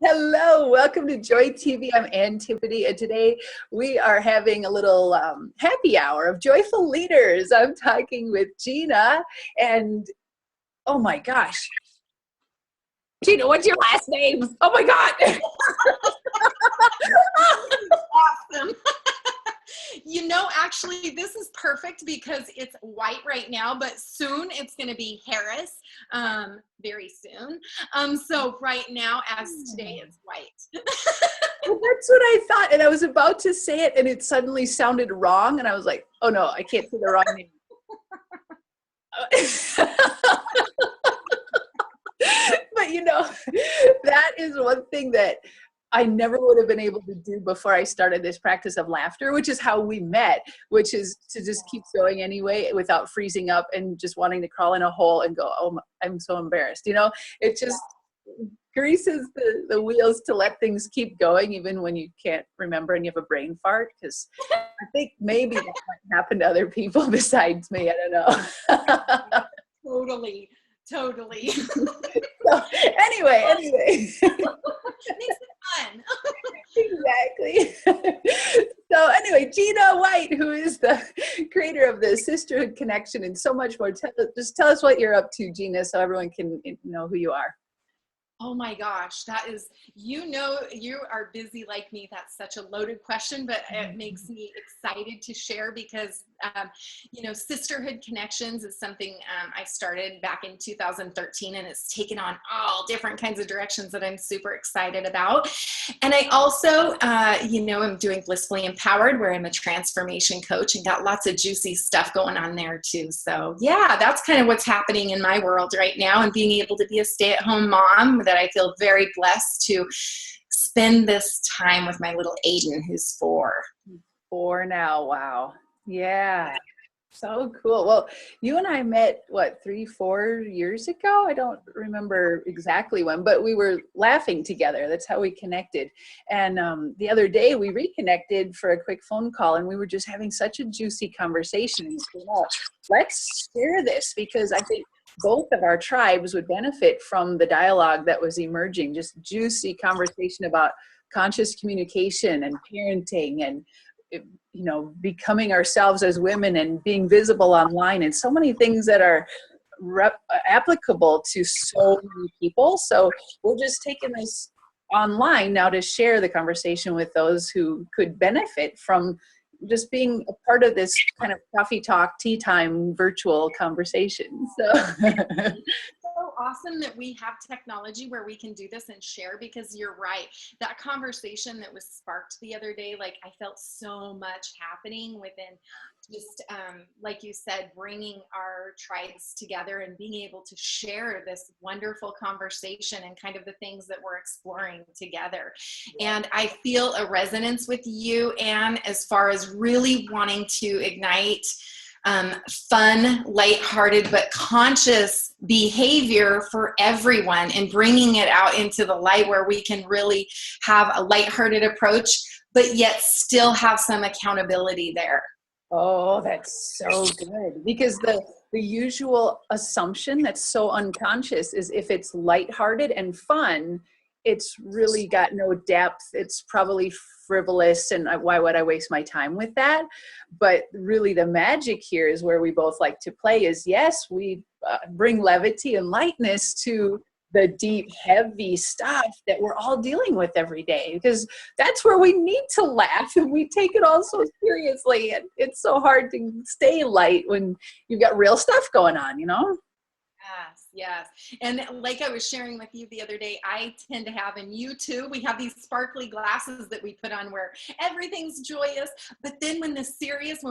Hello, welcome to Joy TV. I'm Ann Tiffany, and today we are having a little happy hour of joyful leaders. I'm talking with Jena, and oh my gosh, Jena, what's your last name? Oh my God. Awesome. Actually, this is perfect because it's white right now, but soon it's going to be Harris, very soon. So right now, as today, it's white. Well, that's what I thought, and I was about to say it, and it suddenly sounded wrong, and I was like, oh no, I can't say the wrong name. But that is one thing that I never would have been able to do before I started this practice of laughter, which is how we met, which is to just keep going anyway without freezing up and just wanting to crawl in a hole and go, oh, I'm so embarrassed. It just greases the wheels to let things keep going, even when you can't remember and you have a brain fart, because I think maybe that might happen to other people besides me. I don't know. Totally. So, anyway. Makes it fun. Exactly. So anyway, Jena White, who is the creator of the Sisterhood Connection and so much more. Just tell us what you're up to, Jena, so everyone can know who you are. Oh my gosh, that is, you are busy like me. That's such a loaded question, but it makes me excited to share because, Sisterhood Connections is something I started back in 2013, and it's taken on all different kinds of directions that I'm super excited about. And I also, I'm doing Blissfully Empowered, where I'm a transformation coach and got lots of juicy stuff going on there too. So yeah, that's kind of what's happening in my world right now, and being able to be a stay-at-home mom that I feel very blessed to spend this time with my little Aiden, who's 4. 4 now. Wow. Yeah. So cool. Well, you and I met, 3-4 years ago? I don't remember exactly when, but we were laughing together. That's how we connected. And the other day we reconnected for a quick phone call, and we were just having such a juicy conversation. And let's share this, because I think both of our tribes would benefit from the dialogue that was emerging, just juicy conversation about conscious communication and parenting and becoming ourselves as women and being visible online, and so many things that are applicable to so many people. So we're just taking this online now to share the conversation with those who could benefit from just being a part of this kind of coffee talk, tea time, virtual conversation. So awesome that we have technology where we can do this and share, because you're right. That conversation that was sparked the other day, I felt so much happening within just, like you said, bringing our tribes together and being able to share this wonderful conversation and kind of the things that we're exploring together. And I feel a resonance with you, Anne, as far as really wanting to ignite fun, lighthearted, but conscious behavior for everyone, and bringing it out into the light where we can really have a lighthearted approach, but yet still have some accountability there. Oh, that's so good. Because the usual assumption that's so unconscious is if it's lighthearted and fun, it's really got no depth. It's probably frivolous, and why would I waste my time with that? But really the magic here is where we both like to play is, yes, we bring levity and lightness to the deep, heavy stuff that we're all dealing with every day, because that's where we need to laugh, and we take it all so seriously, and it's so hard to stay light when you've got real stuff going on, Yes. And like I was sharing with you the other day, I tend to have, and you too, we have these sparkly glasses that we put on where everything's joyous. But then when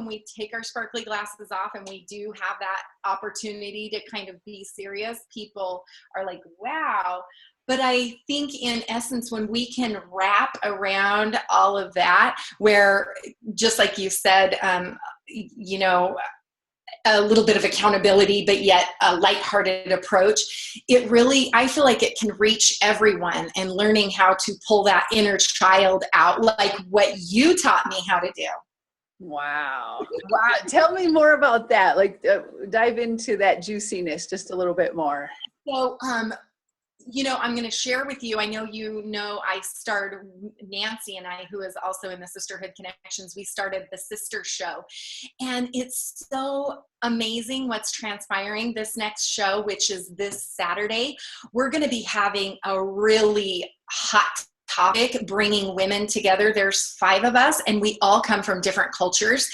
we take our sparkly glasses off and we do have that opportunity to kind of be serious, people are like, wow. But I think in essence, when we can wrap around all of that, where just like you said, a little bit of accountability, but yet a lighthearted approach, I feel like it can reach everyone, and learning how to pull that inner child out, like what you taught me how to do. Wow. Tell me more about that. Dive into that juiciness just a little bit more. So I'm going to share with you, I know, I started, Nancy and I, who is also in the Sisterhood Connections, we started the Sister Show. And it's so amazing what's transpiring. This next show, which is this Saturday, we're going to be having a really hot topic, bringing women together. There's 5 of us, and we all come from different cultures,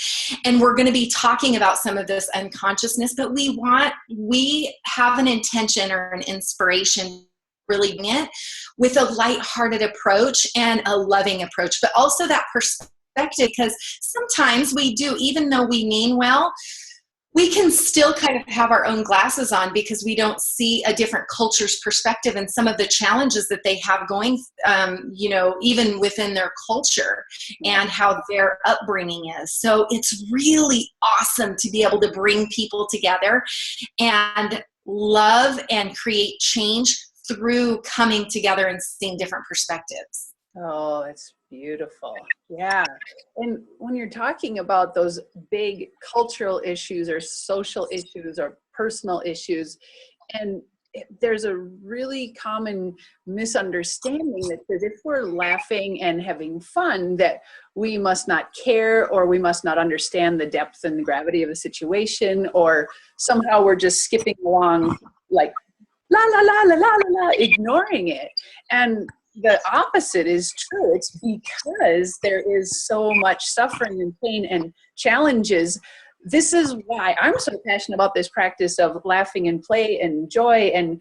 and we're going to be talking about some of this unconsciousness, but we have an intention or an inspiration really bring it with a lighthearted approach and a loving approach, but also that perspective, because sometimes we do, even though we mean well, we can still kind of have our own glasses on because we don't see a different culture's perspective and some of the challenges that they have going, even within their culture and how their upbringing is. So it's really awesome to be able to bring people together and love and create change through coming together and seeing different perspectives. Oh, it's beautiful. Yeah. And when you're talking about those big cultural issues or social issues or personal issues, and there's a really common misunderstanding that says if we're laughing and having fun, that we must not care, or we must not understand the depth and the gravity of the situation, or somehow we're just skipping along like la la la la la la la, ignoring it. And the opposite is true. It's because there is so much suffering and pain and challenges. This is why I'm so passionate about this practice of laughing and play and joy and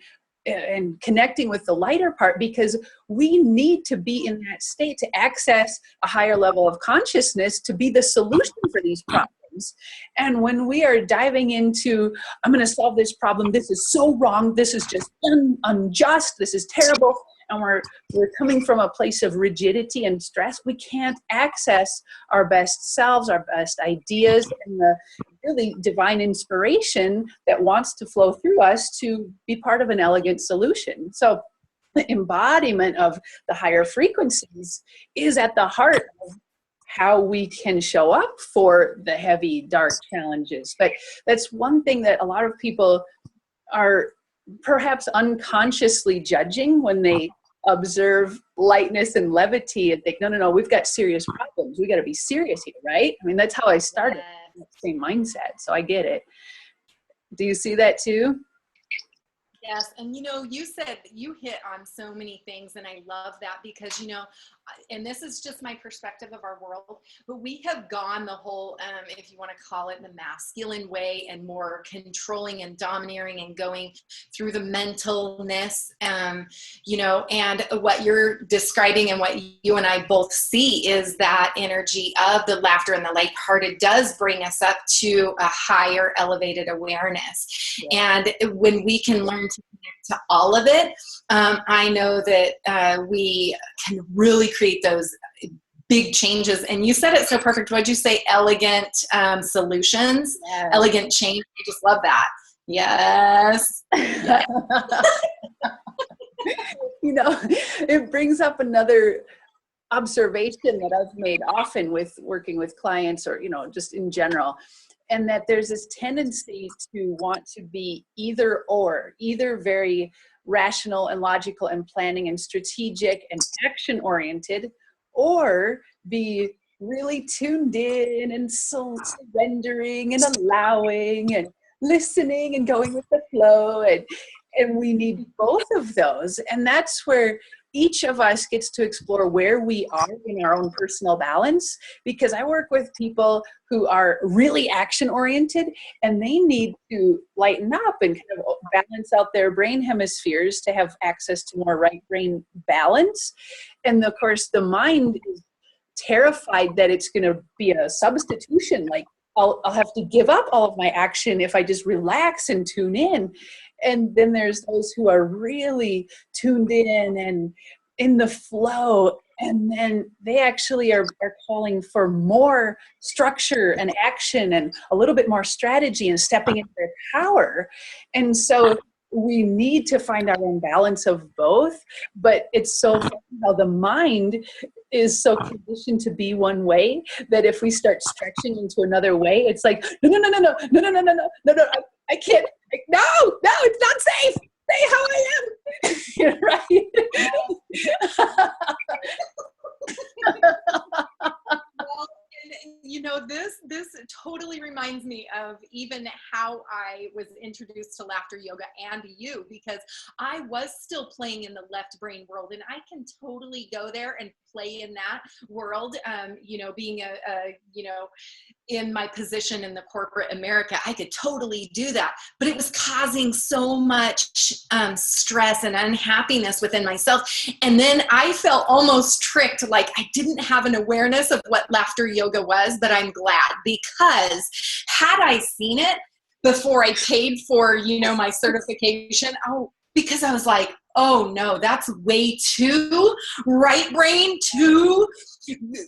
connecting with the lighter part, because we need to be in that state to access a higher level of consciousness to be the solution for these problems. And when we are diving into, I'm going to solve this problem, this is so wrong, this is just unjust, this is terrible, and we're coming from a place of rigidity and stress, we can't access our best selves, our best ideas, and the really divine inspiration that wants to flow through us to be part of an elegant solution. So the embodiment of the higher frequencies is at the heart of how we can show up for the heavy, dark challenges. But that's one thing that a lot of people are perhaps unconsciously judging when they observe lightness and levity and think, no, we've got serious problems. We got to be serious here, right? I mean, that's how I started. Yes. Same mindset. So I get it. Do you see that too? Yes. And you said you hit on so many things, and I love that because, and this is just my perspective of our world, but we have gone the whole, if you want to call it the masculine way, and more controlling and domineering and going through the mentalness, and what you're describing and what you and I both see is that energy of the laughter and the lighthearted does bring us up to a higher elevated awareness. Yeah. And when we can learn to connect to all of it, I know that we can really create those big changes. And you said it so perfect. What'd you say? Elegant solutions, yes. Elegant change. I just love that. Yes. Yeah. It brings up another observation that I've made often with working with clients, or, just in general. And that there's this tendency to want to be either very rational and logical and planning and strategic and action oriented, or be really tuned in and so surrendering and allowing and listening and going with the flow. And we need both of those. And that's where each of us gets to explore where we are in our own personal balance, because I work with people who are really action oriented and they need to lighten up and kind of balance out their brain hemispheres to have access to more right brain balance. And of course, the mind is terrified that it's going to be a substitution. Like I'll have to give up all of my action if I just relax and tune in. And then there's those who are really tuned in and in the flow. And then they actually are calling for more structure and action and a little bit more strategy and stepping into their power. And so we need to find our own balance of both. But it's so funny how the mind is so conditioned to be one way that if we start stretching into another way, it's like, no, I can't. No, it's not safe. Stay how I am. right? Well, and, you know, this totally reminds me of even how I was introduced to laughter yoga and you, because I was still playing in the left brain world, and I can totally go there and play in that world. You know, being you know, in my position in the corporate America, I could totally do that, but it was causing so much stress and unhappiness within myself. And then I felt almost tricked, like I didn't have an awareness of what laughter yoga was, but I'm glad, because had I seen it before I paid for, you know, my certification, because I was like, oh no, that's way too right brain, too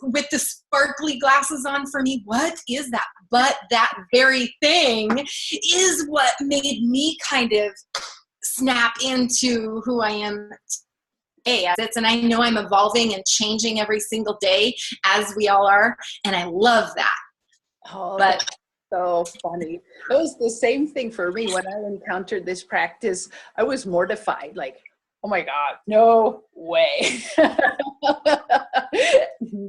with the sparkly glasses on for me. What is that? But that very thing is what made me kind of snap into who I am today. And I know I'm evolving and changing every single day, as we all are. And I love that. Oh, but so funny. It was the same thing for me when I encountered this practice. I was mortified, like, oh my God, no way.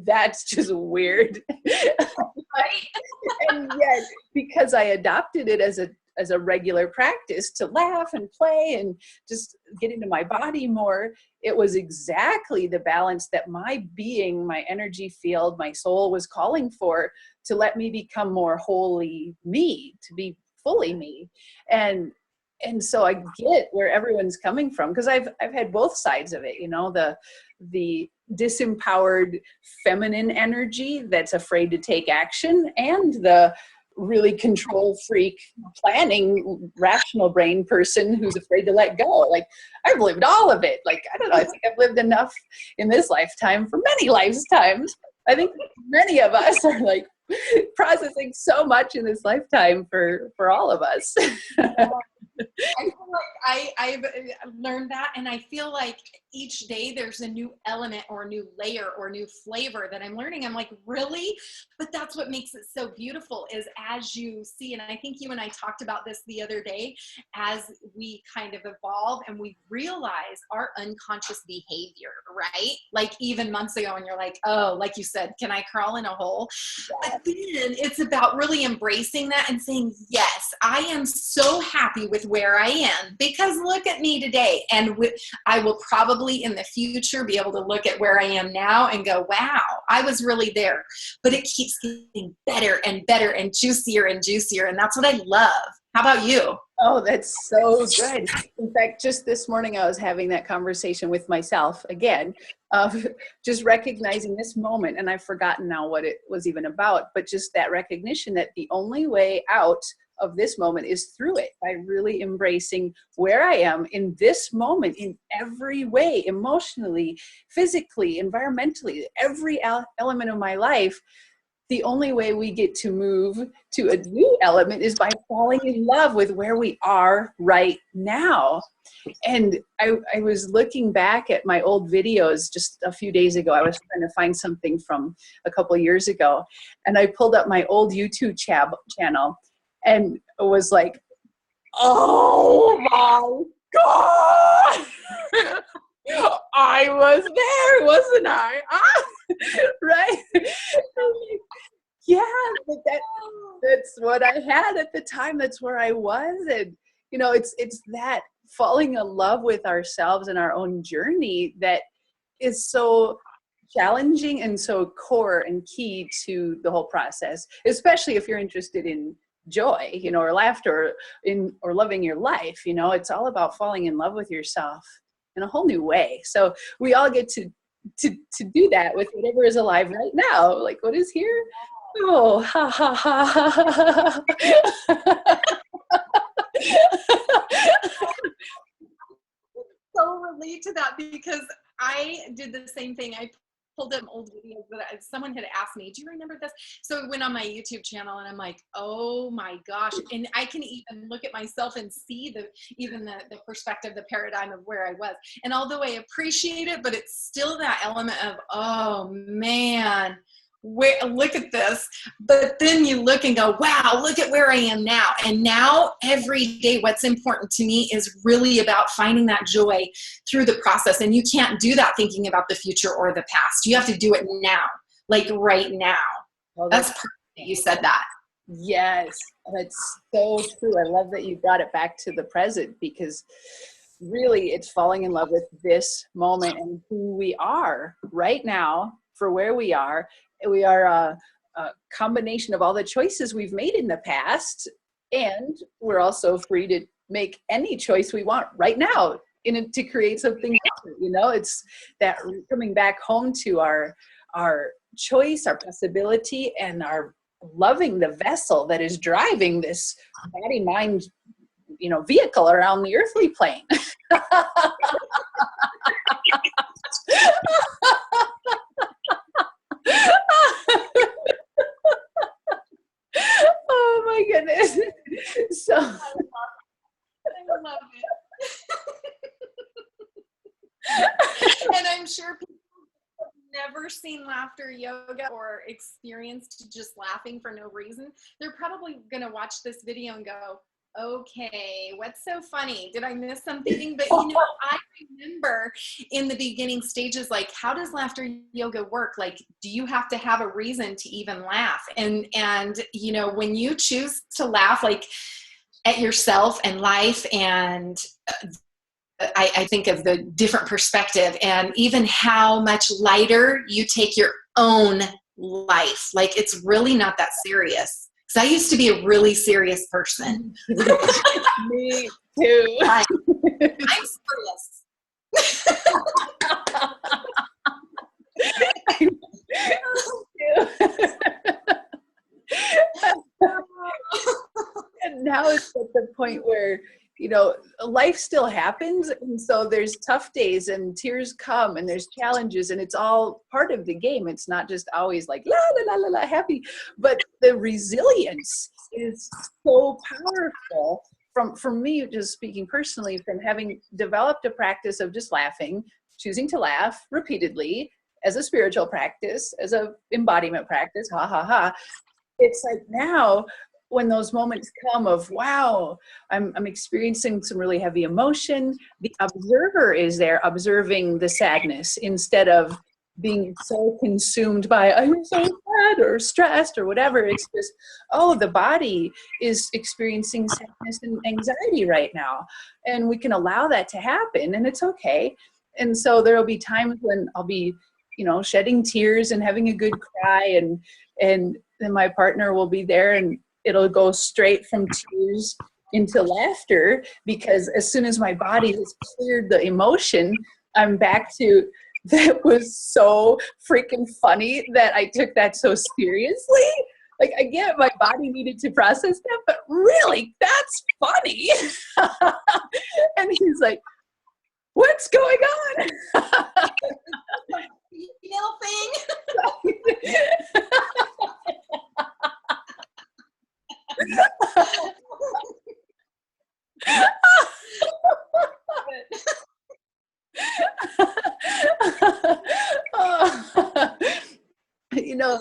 That's just weird. Right? And yet, because I adopted it as a regular practice to laugh and play and just get into my body more, it was exactly the balance that my being, my energy field, my soul was calling for, to let me become more wholly me, to be fully me. And so I get where everyone's coming from, because I've had both sides of it, you know, the disempowered feminine energy that's afraid to take action, and the really control freak, planning, rational brain person who's afraid to let go. Like, I've lived all of it. Like, I don't know, I think I've lived enough in this lifetime for many lifetimes. I think many of us are like processing so much in this lifetime for all of us. I feel like I've learned that, and I feel like each day there's a new element or a new layer or a new flavor that I'm learning. I'm like, really? But that's what makes it so beautiful, is as you see, and I think you and I talked about this the other day, as we kind of evolve and we realize our unconscious behavior, right? Like even months ago, and you're like, oh, like you said, can I crawl in a hole? But then it's about really embracing that and saying, yes, I am so happy with where I am, because look at me today. And I will probably in the future be able to look at where I am now and go, wow, I was really there. But it keeps getting better and better and juicier and juicier. And that's what I love. How about you? Oh, that's so good. In fact, just this morning, I was having that conversation with myself again, of just recognizing this moment. And I've forgotten now what it was even about, but just that recognition that the only way out of this moment is through it, by really embracing where I am in this moment in every way, emotionally, physically, environmentally, every element of my life. The only way we get to move to a new element is by falling in love with where we are right now. And I was looking back at my old videos just a few days ago. I was trying to find something from a couple of years ago, and I pulled up my old YouTube channel, and it was like, oh my God, I was there, wasn't I? Right? Yeah, but that's what I had at the time. That's where I was. And, you know, it's that falling in love with ourselves and our own journey that is so challenging and so core and key to the whole process, especially if you're interested in joy, you know, or laughter, or loving your life. You know, it's all about falling in love with yourself in a whole new way. So we all get to do that with whatever is alive right now. Like, what is here? Oh, ha ha ha. So relate to that, because I did the same thing. I pulled up old videos that someone had asked me, do you remember this? So it went on my YouTube channel, and I'm like, oh my gosh. And I can even look at myself and see the perspective, the paradigm of where I was. And although I appreciate it, but it's still that element of, oh man, look at this. But then you look and go, wow, look at where I am now. And now every day, what's important to me is really about finding that joy through the process. And you can't do that thinking about the future or the past. You have to do it now, like right now. Well, that's perfect that you said that. Yes, that's so true. I love that you brought it back to the present, because really it's falling in love with this moment and who we are right now for where we are. We are a combination of all the choices we've made in the past, and we're also free to make any choice we want right now to create something different. You know, it's that coming back home to our choice, our possibility, and our loving the vessel that is driving this body mind, you know, vehicle around the earthly plane. Oh my goodness. So I love it. And I'm sure people have never seen laughter yoga or experienced just laughing for no reason. They're probably going to watch this video and go, okay, what's so funny? Did I miss something? But you know, I remember in the beginning stages, like, how does laughter yoga work? Like, do you have to have a reason to even laugh? And you know, when you choose to laugh, like at yourself and life, and I think of the different perspective, and even how much lighter you take your own life. Like, it's really not that serious. Because I used to be a really serious person. Me too. I'm serious. And now it's at the point where, you know, life still happens, and so there's tough days and tears come and there's challenges, and it's all part of the game. It's not just always like la la la la la happy, but the resilience is so powerful. From me, just speaking personally, from having developed a practice of just laughing, choosing to laugh repeatedly as a spiritual practice, as a embodiment practice, ha ha ha. It's like now, when those moments come of, wow, I'm experiencing some really heavy emotion, the observer is there observing the sadness instead of being so consumed by, I'm so sad or stressed or whatever. It's just, oh, the body is experiencing sadness and anxiety right now. And we can allow that to happen, and it's okay. And so there will be times when I'll be, you know, shedding tears and having a good cry, and then my partner will be there, and it'll go straight from tears into laughter, because as soon as my body has cleared the emotion, I'm back to, that was so freaking funny that I took that so seriously. Like, I get my body needed to process that, but really, that's funny. And he's like, what's going on? Little thing. You know,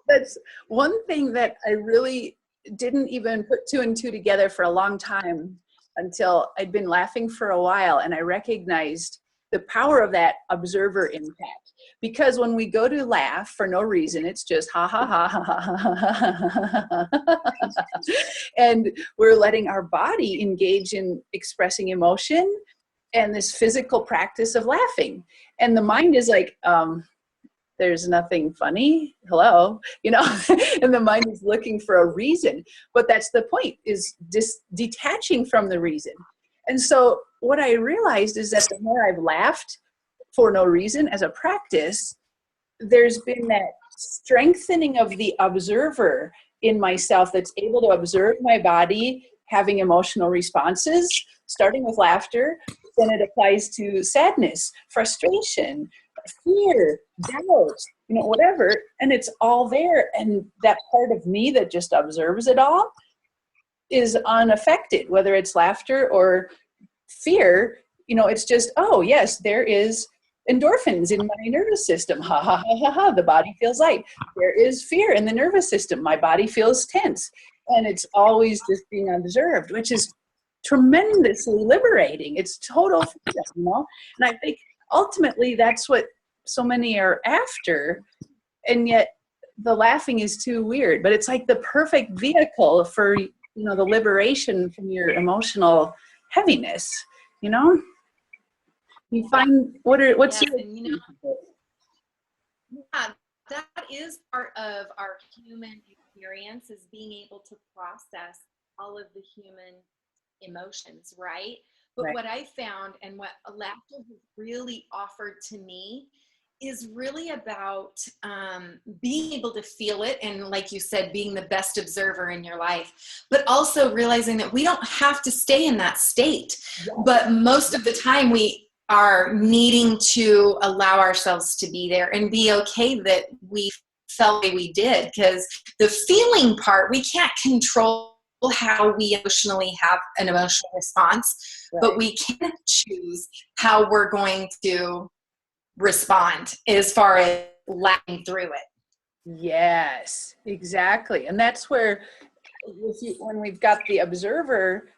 that's one thing that I really didn't even put two and two together for a long time, until I'd been laughing for a while, and I recognized the power of that observer impact. Because when we go to laugh for no reason, it's just ha ha ha ha ha ha. And we're letting our body engage in expressing emotion and this physical practice of laughing. And the mind is like, there's nothing funny, hello, you know, and the mind is looking for a reason. But that's the point, is detaching from the reason. And so what I realized is that the more I've laughed for no reason as a practice, there's been that strengthening of the observer in myself that's able to observe my body having emotional responses, starting with laughter. Then it applies to sadness, frustration, fear, doubt, you know, whatever. And it's all there. And that part of me that just observes it all is unaffected, whether it's laughter or fear. You know, it's just, oh yes, there is endorphins in my nervous system. Ha ha ha ha ha. The body feels light. There is fear in the nervous system. My body feels tense. And it's always just being observed, which is tremendously liberating. It's total freedom, you know? And I think ultimately that's what so many are after. And yet the laughing is too weird, but it's like the perfect vehicle for, you know, the liberation from your emotional heaviness, you know? You find, what's Yes, your, and you know, yeah, that is part of our human experience, is being able to process all of the human emotions, right? But right, what I found, and what laughter has really offered to me, is really about being able to feel it, and like you said, being the best observer in your life, but also realizing that we don't have to stay in that state. But most of the time we are needing to allow ourselves to be there and be okay that we felt the way we did, because the feeling part, we can't control how we emotionally have an emotional response, right. but we can choose how we're going to respond as far as laughing through it. Yes, exactly. And that's where, when we've got the observer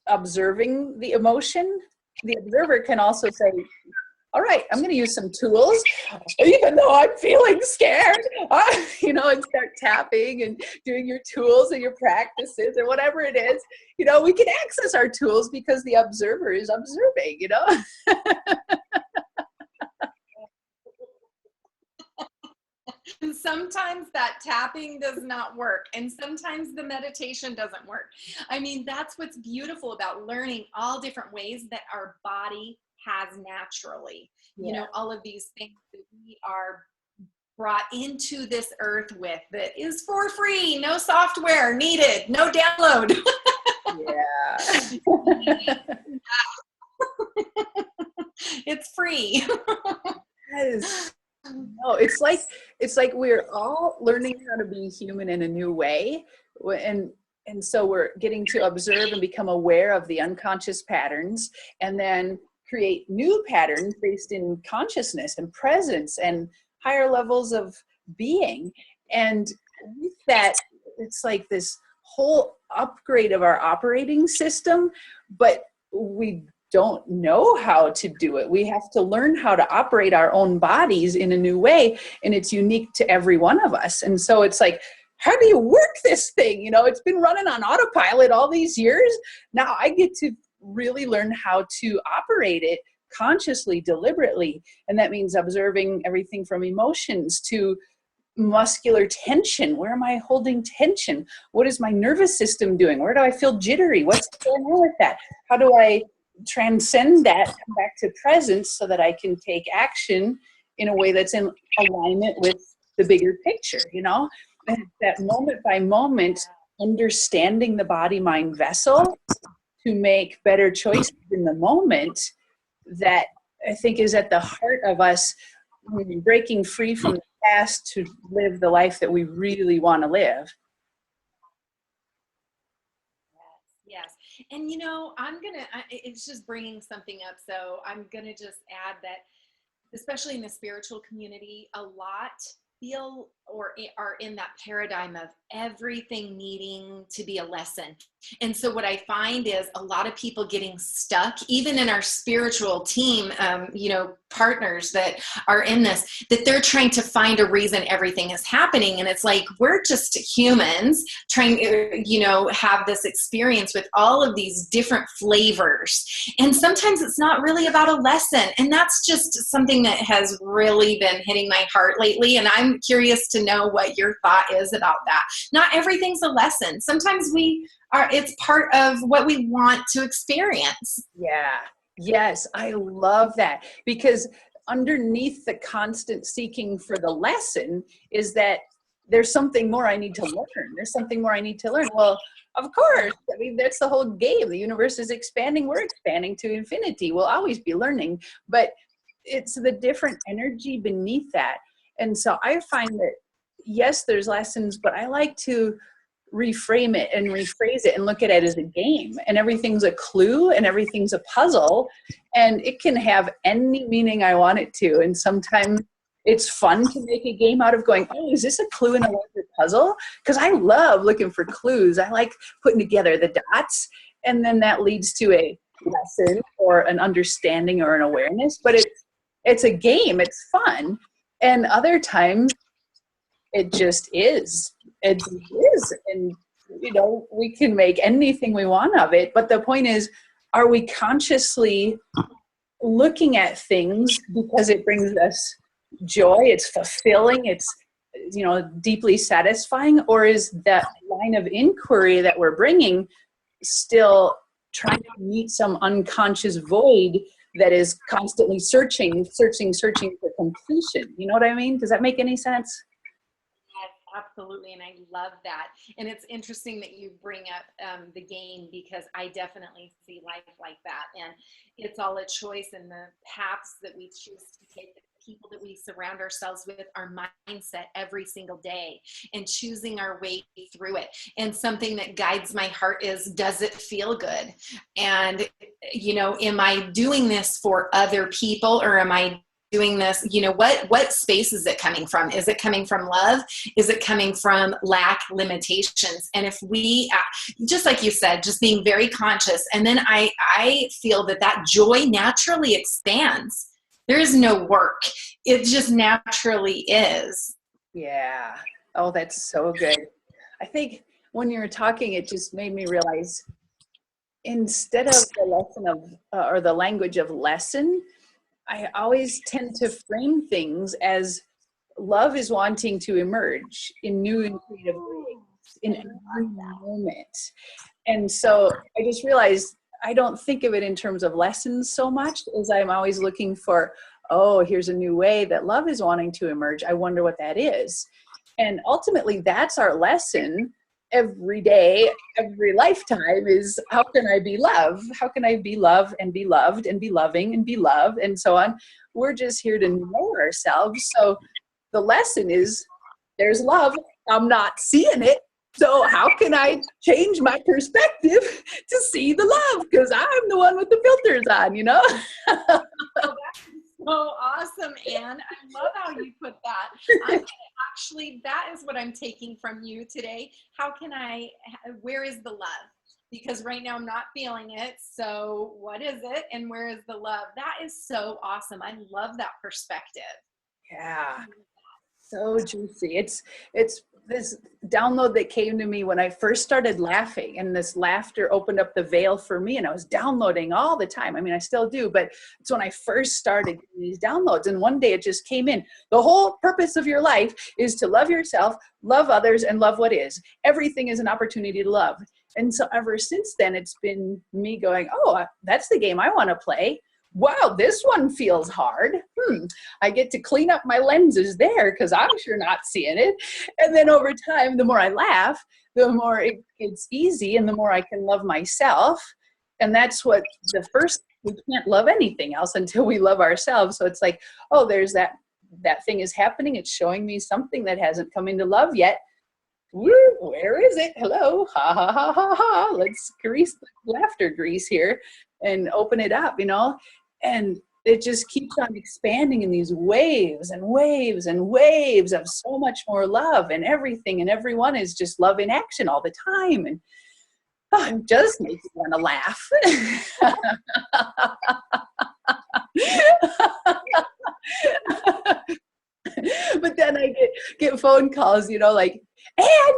observing the emotion, the observer can also say, all right, I'm going to use some tools, even though I'm feeling scared, you know, and start tapping and doing your tools and your practices or whatever it is. You know, we can access our tools because the observer is observing, you know? And sometimes that tapping does not work, and sometimes the meditation doesn't work. I mean, that's what's beautiful about learning all different ways that our body has naturally. You know, all of these things that we are brought into this earth with, that is for free, no software needed, no download. Yeah. It's free. Yes. No, it's like we're all learning how to be human in a new way, and so we're getting to observe and become aware of the unconscious patterns, and then create new patterns based in consciousness and presence and higher levels of being. And with that, it's like this whole upgrade of our operating system, but we don't know how to do it. We have to learn how to operate our own bodies in a new way, and it's unique to every one of us. And so it's like, how do you work this thing? You know, it's been running on autopilot all these years. Now I get to really learn how to operate it consciously, deliberately. And that means observing everything from emotions to muscular tension. Where am I holding tension? What is my nervous system doing? Where do I feel jittery? What's going on with that? How do I transcend that, come back to presence so that I can take action in a way that's in alignment with the bigger picture, you know? And that moment by moment, understanding the body mind vessel to make better choices in the moment, that I think is at the heart of us breaking free from the past to live the life that we really want to live. Yes. And you know, it's just bringing something up. So I'm going to just add that, especially in the spiritual community, a lot feel or are in that paradigm of everything needing to be a lesson. And so what I find is a lot of people getting stuck, even in our spiritual team, you know, partners that are in this, that they're trying to find a reason everything is happening. And it's like, we're just humans trying to, you know, have this experience with all of these different flavors. And sometimes it's not really about a lesson. And that's just something that has really been hitting my heart lately. And I'm curious to know what your thought is about that. Not everything's a lesson. Sometimes it's part of what we want to experience. Yeah. Yes, I love that, because underneath the constant seeking for the lesson is that there's something more I need to learn. There's something more I need to learn. Well, of course, I mean, that's the whole game. The universe is expanding. We're expanding to infinity. We'll always be learning, but it's the different energy beneath that. And so I find that, yes, there's lessons, but I like to reframe it and rephrase it and look at it as a game, and everything's a clue and everything's a puzzle, and it can have any meaning I want it to. And sometimes it's fun to make a game out of going, oh, is this a clue in a larger puzzle? Because I love looking for clues. I like putting together the dots, and then that leads to a lesson or an understanding or an awareness. But it's a game. It's fun. And other times it just is. It is. And, you know, we can make anything we want of it. But the point is, are we consciously looking at things because it brings us joy, it's fulfilling, it's, you know, deeply satisfying? Or is that line of inquiry that we're bringing still trying to meet some unconscious void that is constantly searching for completion? You know what I mean? Does that make any sense? Yes, absolutely. And I love that. And it's interesting that you bring up the game, because I definitely see life like that. And it's all a choice, and the paths that we choose to take, the people that we surround ourselves with, our mindset every single day, and choosing our way through it. And something that guides my heart is, does it feel good? And, you know, am I doing this for other people, or am I doing this, you know, what space is it coming from? Is it coming from love? Is it coming from lack, limitations? And if we, just like you said, just being very conscious, and then I feel that joy naturally expands. There is no work. It just naturally is. Yeah. Oh, that's so good. I think when you were talking, it just made me realize, instead of the lesson of, or the language of lesson, I always tend to frame things as love is wanting to emerge in new and creative ways in every moment. And so I just realized I don't think of it in terms of lessons so much, as I'm always looking for, oh, here's a new way that love is wanting to emerge. I wonder what that is. And ultimately, that's our lesson every day, every lifetime, is how can I be love? How can I be love and be loved and be loving and be loved and so on? We're just here to know ourselves. So the lesson is, there's love. I'm not seeing it. So how can I change my perspective to see the love? Because I'm the one with the filters on, you know? So awesome, Anne. I love how you put that. Actually, that is what I'm taking from you today. Where is the love? Because right now I'm not feeling it. So what is it? And where is the love? That is so awesome. I love that perspective. Yeah. So juicy. It's this download that came to me when I first started laughing, and this laughter opened up the veil for me, and I was downloading all the time. I mean, I still do, but it's when I first started these downloads. And one day it just came in. The whole purpose of your life is to love yourself, love others, and love what is. Everything is an opportunity to love. And so ever since then, it's been me going, oh, that's the game I want to play. Wow, this one feels hard. I get to clean up my lenses there, because I'm sure not seeing it. And then over time, the more I laugh, the more it's easy, and the more I can love myself. And that's what we can't love anything else until we love ourselves. So it's like, oh, there's that thing is happening. It's showing me something that hasn't come into love yet. Woo, where is it? Hello, ha, ha, ha, ha, ha. Let's grease the laughter grease here and open it up, you know? And it just keeps on expanding in these waves and waves and waves of so much more love, and everything and everyone is just love in action all the time. And it just makes me want to laugh. But then I get phone calls, you know, like, and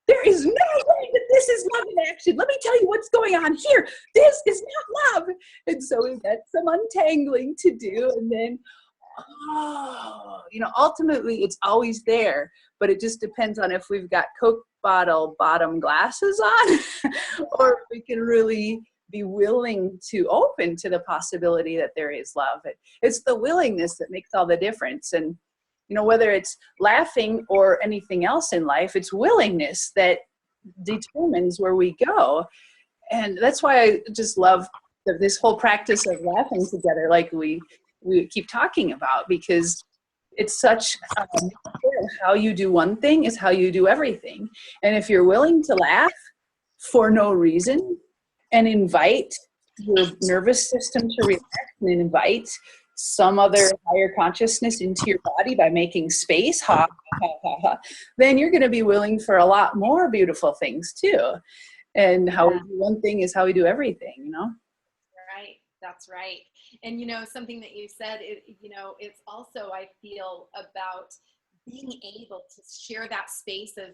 there is no way that this is love in action. Let me tell you what's going on here. This is not love. And so we've got some untangling to do. And then, you know, ultimately it's always there, but it just depends on if we've got Coke bottle bottom glasses on, or if we can really be willing to open to the possibility that there is love. It's the willingness that makes all the difference. And you know, whether it's laughing or anything else in life, it's willingness that determines where we go. And that's why I just love this whole practice of laughing together, like we keep talking about, because it's such how you do one thing is how you do everything. And if you're willing to laugh for no reason and invite your nervous system to relax and invite some other higher consciousness into your body by making space, then you're going to be willing for a lot more beautiful things too. And how we do one thing is how we do everything, you know? Right. That's right. And, something that you said, it's also, I feel, about being able to share that space of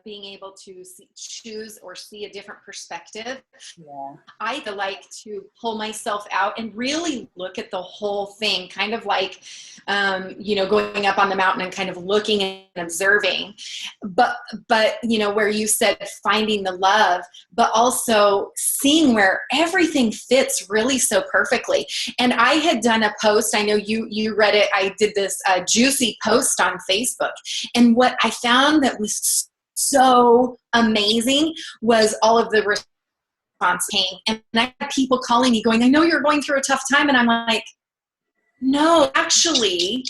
being able to choose or see a different perspective. Yeah. I like to pull myself out and really look at the whole thing, kind of like, going up on the mountain and kind of looking and observing, but, where you said finding the love, but also seeing where everything fits really so perfectly. And I had done a post, I know you read it. I did this juicy post on Facebook. And what I found that was so amazing was all of the response came. And I had people calling me going, I know you're going through a tough time. And I'm like, no, actually,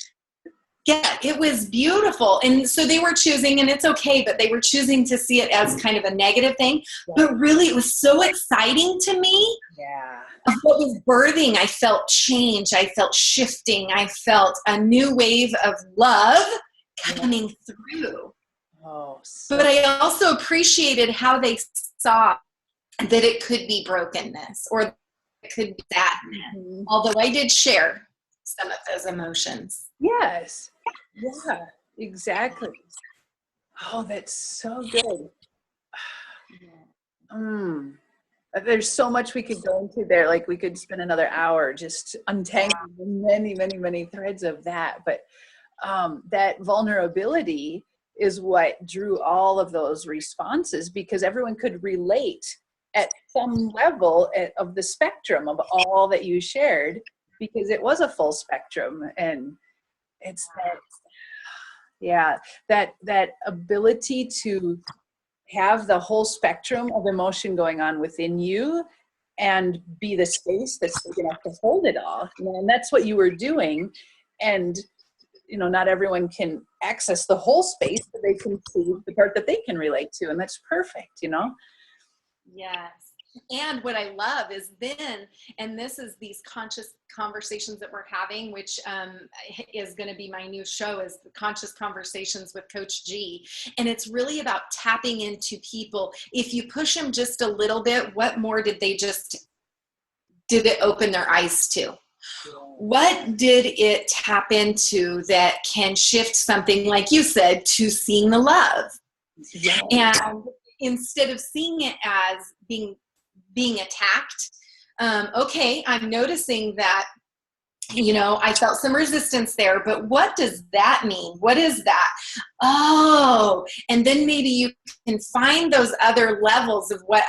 yeah, it was beautiful. And so they were choosing, and it's okay, but they were choosing to see it as kind of a negative thing. But really, it was so exciting to me. Yeah. What was birthing, I felt change. I felt shifting. I felt a new wave of love coming through. Oh, but I also appreciated how they saw that it could be brokenness or it could be sadness. Mm-hmm. Although I did share some of those emotions. Yes. Yeah, exactly. Oh, that's so good. There's so much we could go into there. Like we could spend another hour just untangling many, many, many threads of that. But that vulnerability is what drew all of those responses, because everyone could relate at some level of the spectrum of all that you shared, because it was a full spectrum. And it's that ability to have the whole spectrum of emotion going on within you and be the space that's big enough to hold it all. And that's what you were doing. And not everyone can access the whole space, but they can see the part that they can relate to. And that's perfect, Yes. And what I love is and this is these conscious conversations that we're having, which is going to be my new show, is the Conscious Conversations with Coach G. And it's really about tapping into people. If you push them just a little bit, what more did it open their eyes to? What did it tap into that can shift something, like you said, to seeing the love? Yeah. And instead of seeing it as being attacked, okay, I'm noticing that, I felt some resistance there, but what does that mean? What is that? Oh, and then maybe you can find those other levels of what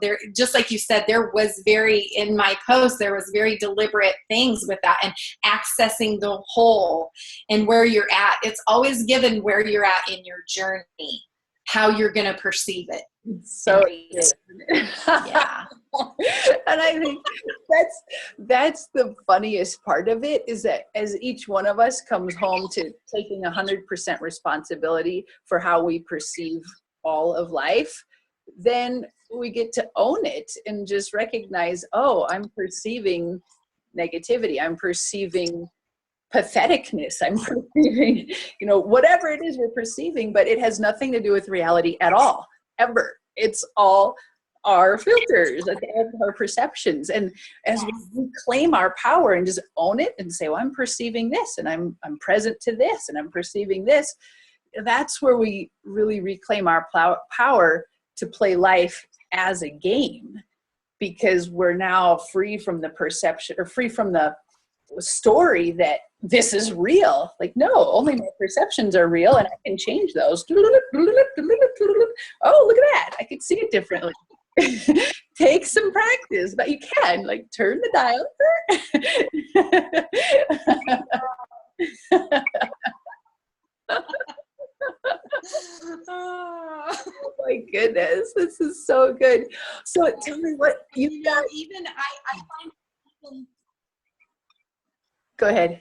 there, just like you said, in my post, there was very deliberate things with that, and accessing the whole and where you're at. It's always given where you're at in your journey, how you're going to perceive it. So yeah. And I think that's the funniest part of it, is that as each one of us comes home to taking 100% responsibility for how we perceive all of life, then we get to own it and just recognize, oh, I'm perceiving negativity, I'm perceiving patheticness, I'm perceiving, whatever it is we're perceiving, but it has nothing to do with reality at all, ever. It's all our filters, our perceptions. And as we claim our power and just own it and say, well, I'm perceiving this, and I'm present to this, and I'm perceiving this, that's where we really reclaim our power to play life as a game, because we're now free from the perception, or free from the story that this is real. Like, no, only my perceptions are real, and I can change those. Oh, look at that, I can see it differently. Take some practice, but you can, like, turn the dial. Oh my goodness, this is so good. So tell me what you got. Even I find Go ahead.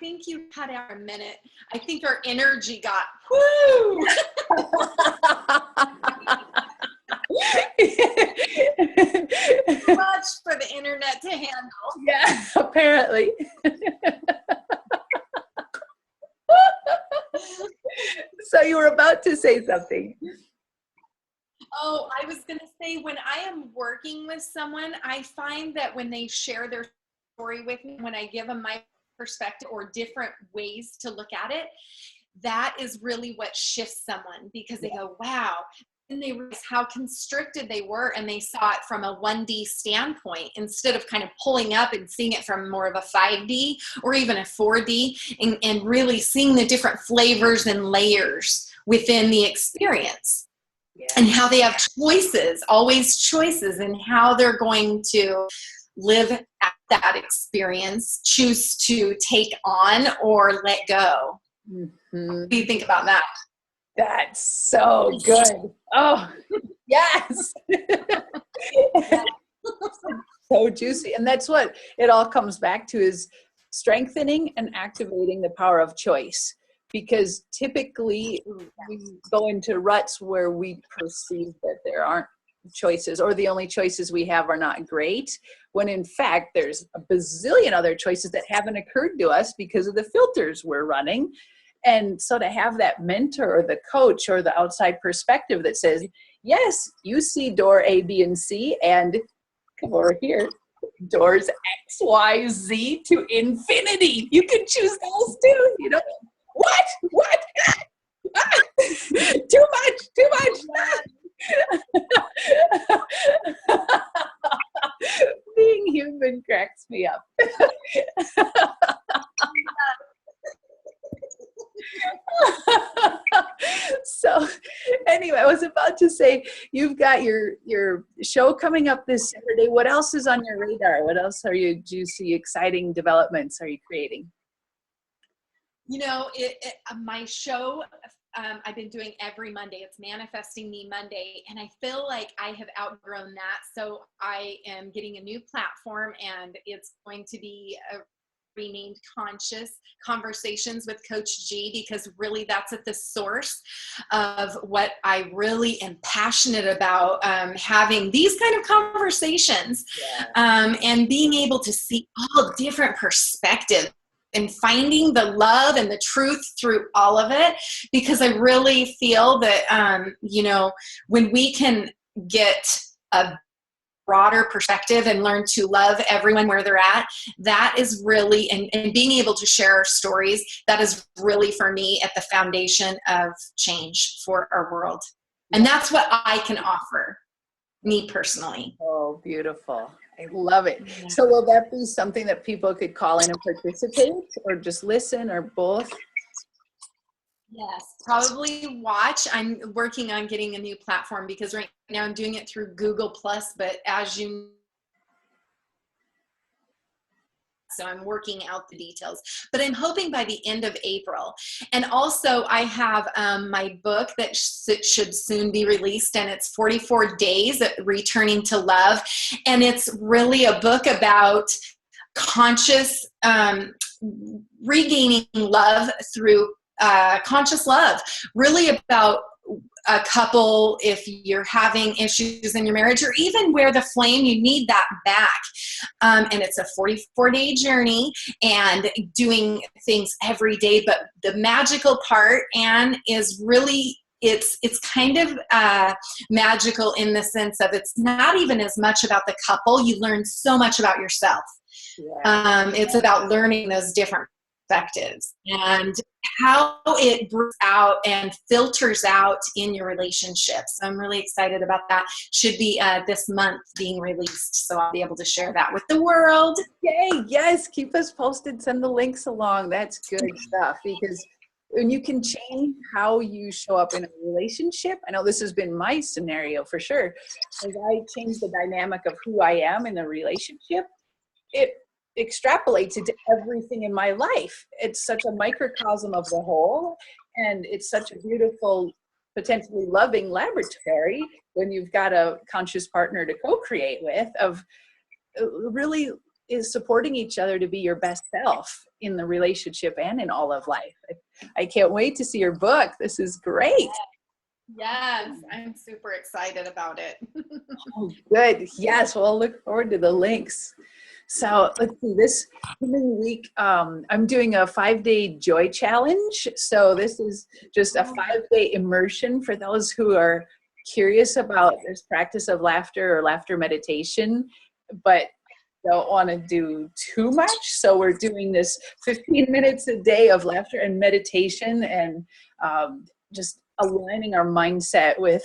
think you cut out a minute. I think our energy got, whoo! Too much for the internet to handle. Yeah, apparently. So you were about to say something. Oh, I was going to say, when I am working with someone, I find that when they share their story with me, when I give them my perspective or different ways to look at it, that is really what shifts someone, because they go, wow. And they realize how constricted they were, and they saw it from a 1D standpoint instead of kind of pulling up and seeing it from more of a 5D or even a 4D, and really seeing the different flavors and layers within the experience. Yeah. And how they have choices, always choices, in how they're going to live at that experience, choose to take on or let go. Mm-hmm. What do you think about that? That's so good. Oh, yes. So juicy. And that's what it all comes back to, is strengthening and activating the power of choice. Because typically we go into ruts where we perceive that there aren't choices, or the only choices we have are not great, when in fact there's a bazillion other choices that haven't occurred to us because of the filters we're running. And so to have that mentor or the coach or the outside perspective that says, yes, you see door A, B, and C, and come over here, doors X, Y, Z to infinity. You can choose those too, you know. What? Too much. Being human cracks me up. So anyway, I was about to say, you've got your show coming up this Saturday. What else is on your radar? What else are you juicy, exciting developments are you creating? You know, my show, I've been doing every Monday. It's Manifesting Me Monday. And I feel like I have outgrown that. So I am getting a new platform, and it's going to be renamed Conscious Conversations with Coach G, because really that's at the source of what I really am passionate about, having these kind of conversations, and being able to see all different perspectives and finding the love and the truth through all of it. Because I really feel that, when we can get a broader perspective and learn to love everyone where they're at, that is really, and being able to share our stories, that is really, for me, at the foundation of change for our world. And that's what I can offer, me personally. Oh, beautiful. I love it. Yeah. So will that be something that people could call in and participate, or just listen, or both? Yes, probably watch. I'm working on getting a new platform, because right now I'm doing it through Google Plus, but as you know, so I'm working out the details, but I'm hoping by the end of April. And also I have my book that should soon be released, and it's 44 Days Returning to Love. And it's really a book about conscious, regaining love through conscious love, really about a couple, if you're having issues in your marriage, or even where the flame, you need that back. And it's a 44-day journey, and doing things every day. But the magical part, Anne, is really, it's kind of magical in the sense of, it's not even as much about the couple. You learn so much about yourself. Yeah. It's about learning those different perspectives and how it brings out and filters out in your relationships. So I'm really excited about that. Should be this month being released, so I'll be able to share that with the world. Yay, yes, keep us posted, send the links along. That's good stuff, because when you can change how you show up in a relationship, I know this has been my scenario for sure, as I change the dynamic of who I am in a relationship, it extrapolates into everything in my life. It's such a microcosm of the whole, and it's such a beautiful, potentially loving laboratory when you've got a conscious partner to co-create with, of really is supporting each other to be your best self in the relationship and in all of life. I can't wait to see your book. This is great. Yes, I'm super excited about it. Oh, good. Yes, well, I'll look forward to the links. So let's see, this coming week, I'm doing a 5-day joy challenge. So this is just a 5-day immersion for those who are curious about this practice of laughter or laughter meditation, but don't want to do too much. So we're doing this 15 minutes a day of laughter and meditation, and just aligning our mindset with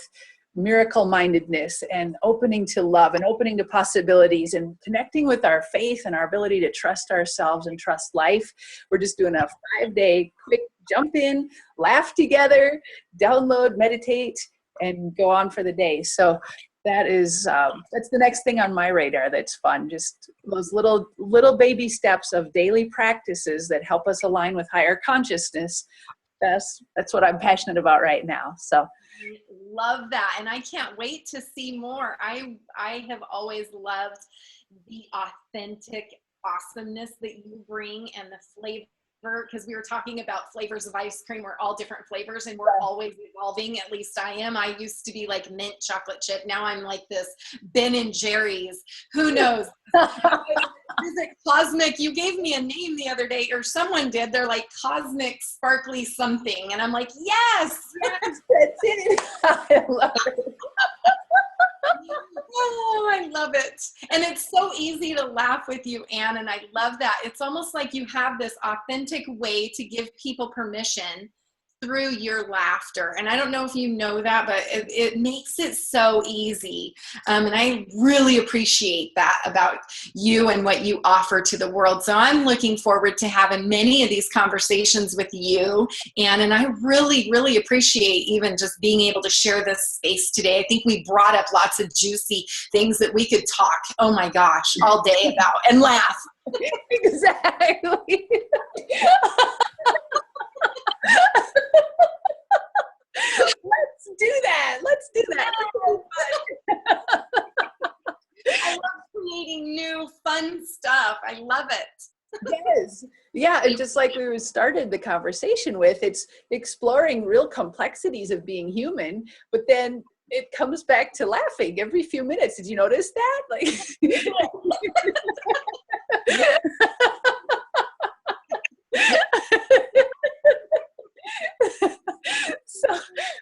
miracle mindedness and opening to love and opening to possibilities and connecting with our faith and our ability to trust ourselves and trust life. We're just doing a 5-day quick jump in, laugh together, download, meditate, and go on for the day. So that is that's the next thing on my radar that's fun. Just those little baby steps of daily practices that help us align with higher consciousness. That's what I'm passionate about right now. So love that, and I can't wait to see more. I have always loved the authentic awesomeness that you bring and the flavor, because we were talking about flavors of ice cream. We're all different flavors and we're always evolving. At least I am. I used to be like mint chocolate chip. Now I'm like this Ben and Jerry's. Who knows? Is it cosmic? You gave me a name the other day, or someone did. They're like cosmic sparkly something. And I'm like, yes, yes, that's it. I love it. Oh, I love it. And it's so easy to laugh with you, Anne, and I love that. It's almost like you have this authentic way to give people permission through your laughter. And I don't know if you know that, but it makes it so easy. And I really appreciate that about you and what you offer to the world. So I'm looking forward to having many of these conversations with you, Anne. And I really, really appreciate even just being able to share this space today. I think we brought up lots of juicy things that we could talk, oh my gosh, all day about and laugh. Exactly. Let's do that. I love creating new fun stuff. I love it. Yes. Yeah. And just like we started the conversation with, it's exploring real complexities of being human, but then it comes back to laughing every few minutes. Did you notice that? Like, so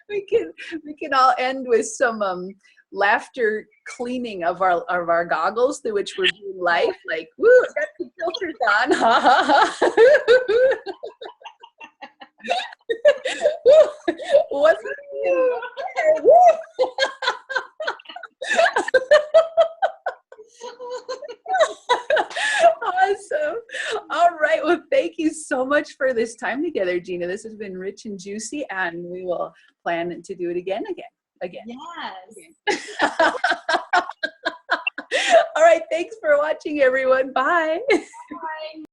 we can all end with some laughter cleaning of our goggles through which we're viewing life. Like, woo, got the filters on. Ha ha ha. What's awesome. All right. Well, thank you so much for this time together, Jena. This has been rich and juicy, and we will plan to do it again. Yes. All right. Thanks for watching, everyone. Bye. Bye.